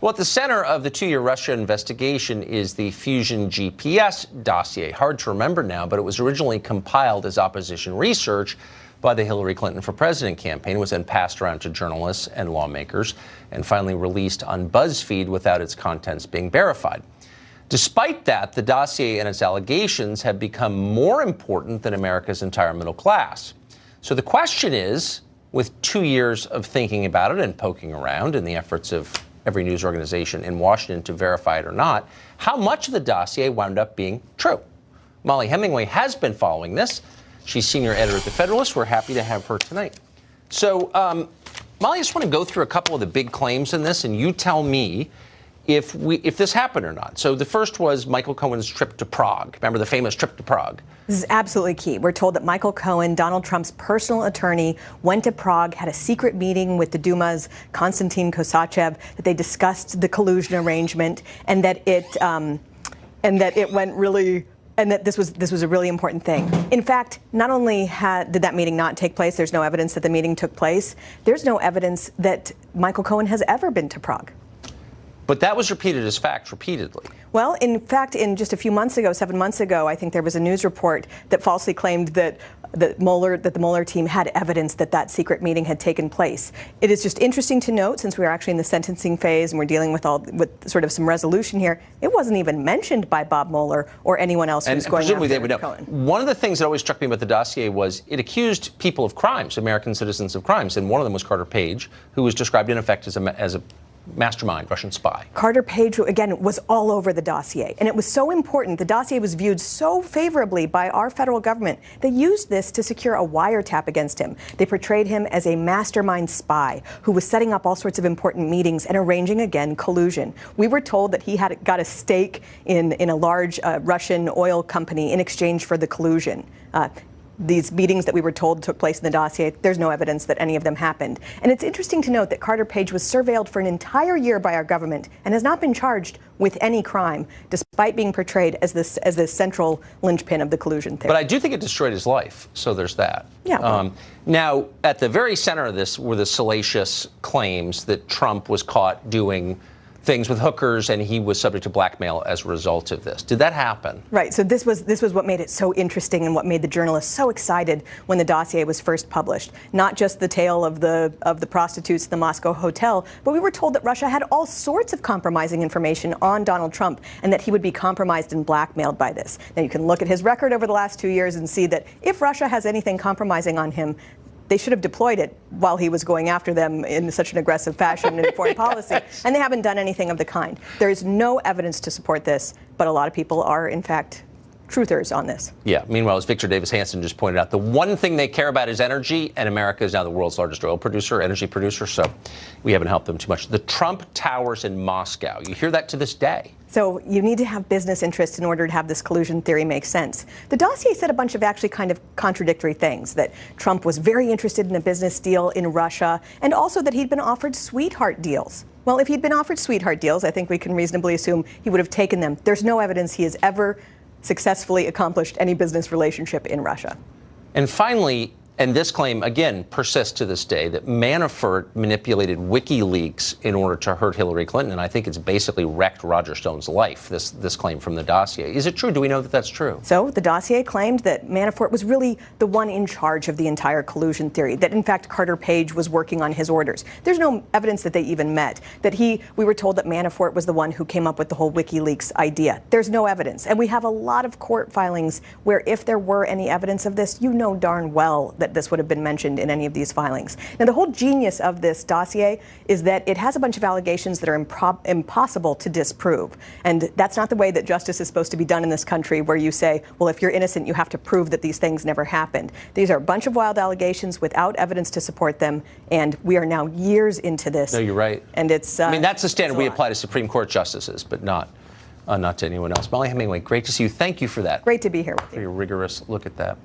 Well, at the center of the 2-year Russia investigation is the Fusion GPS dossier. Hard to remember now, but it was originally compiled as opposition research by the Hillary Clinton for President campaign. It was then passed around to journalists and lawmakers and finally released on BuzzFeed without its contents being verified. Despite that, the dossier and its allegations have become more important than America's entire middle class. So the question is, with 2 years of thinking about it and poking around in the efforts of every news organization in Washington to verify it or not, how much of the dossier wound up being true? Mollie Hemmingway has been following this. She's senior editor at the Federalist. We're happy to have her tonight. So, Mollie, I just want to go through a couple of the big claims in this, and you tell me if this happened or not. So the first was Michael Cohen's trip to Prague. Remember the famous trip to Prague? This is absolutely key. We're told that Michael Cohen, Donald Trump's personal attorney, went to Prague, had a secret meeting with the Duma's Konstantin Kosachev, that they discussed the collusion arrangement, and that it went really. And that this was a really important thing. In fact, not only did that meeting not take place, there's no evidence that the meeting took place, there's no evidence that Michael Cohen has ever been to Prague. But that was repeated as fact repeatedly. Well, in fact, in just a few months ago, 7 months ago, I think there was a news report that falsely claimed that the Mueller team had evidence that that secret meeting had taken place. It is just interesting to note, since we are actually in the sentencing phase and we're dealing with sort of some resolution here, it wasn't even mentioned by Bob Mueller or anyone else who's going after they would know. Cohen. One of the things that always struck me about the dossier was it accused people of crimes, American citizens of crimes, and one of them was Carter Page, who was described in effect as a mastermind, Russian spy. Carter Page, again, was all over the dossier. And it was so important. The dossier was viewed so favorably by our federal government. They used this to secure a wiretap against him. They portrayed him as a mastermind spy who was setting up all sorts of important meetings and arranging, again, collusion. We were told that he had got a stake in a large Russian oil company in exchange for the collusion. These meetings that we were told took place in the dossier, there's no evidence that any of them happened. And it's interesting to note that Carter Page was surveilled for an entire year by our government and has not been charged with any crime, despite being portrayed as the central linchpin of the collusion theory. But I do think it destroyed his life, so there's that. Yeah. Now, at the very center of this were the salacious claims that Trump was caught doing things with hookers, and he was subject to blackmail as a result of this. Did that happen? Right. So this was what made it so interesting and what made the journalists so excited when the dossier was first published. Not just the tale of the prostitutes at the Moscow hotel, but we were told that Russia had all sorts of compromising information on Donald Trump and that he would be compromised and blackmailed by this. Now you can look at his record over the last 2 years and see that if Russia has anything compromising on him, they should have deployed it while he was going after them in such an aggressive fashion in foreign policy, and they haven't done anything of the kind. There is no evidence to support this, but a lot of people are, in fact, truthers on this. Yeah. Meanwhile, as Victor Davis Hanson just pointed out, the one thing they care about is energy, and America is now the world's largest oil producer, energy producer, so we haven't helped them too much. The Trump Towers in Moscow. You hear that to this day. So you need to have business interests in order to have this collusion theory make sense. The dossier said a bunch of actually kind of contradictory things, that Trump was very interested in a business deal in Russia, and also that he'd been offered sweetheart deals. Well, if he'd been offered sweetheart deals, I think we can reasonably assume he would have taken them. There's no evidence he has ever successfully accomplished any business relationship in Russia. And finally, and this claim, again, persists to this day, that Manafort manipulated WikiLeaks in order to hurt Hillary Clinton. And I think it's basically wrecked Roger Stone's life, this claim from the dossier. Is it true? Do we know that that's true? So the dossier claimed that Manafort was really the one in charge of the entire collusion theory, that in fact Carter Page was working on his orders. There's no evidence that they even met, that we were told that Manafort was the one who came up with the whole WikiLeaks idea. There's no evidence. And we have a lot of court filings where if there were any evidence of this, you know darn well that this would have been mentioned in any of these filings. Now, the whole genius of this dossier is that it has a bunch of allegations that are impossible to disprove. And that's not the way that justice is supposed to be done in this country, where you say, well, if you're innocent, you have to prove that these things never happened. These are a bunch of wild allegations without evidence to support them, and we are now years into this. No, you're right. And it's I mean, that's the standard we apply to Supreme Court justices, but not to anyone else. Mollie Hemmingway, great to see you. Thank you for that. Great to be here with you. For your rigorous look at that.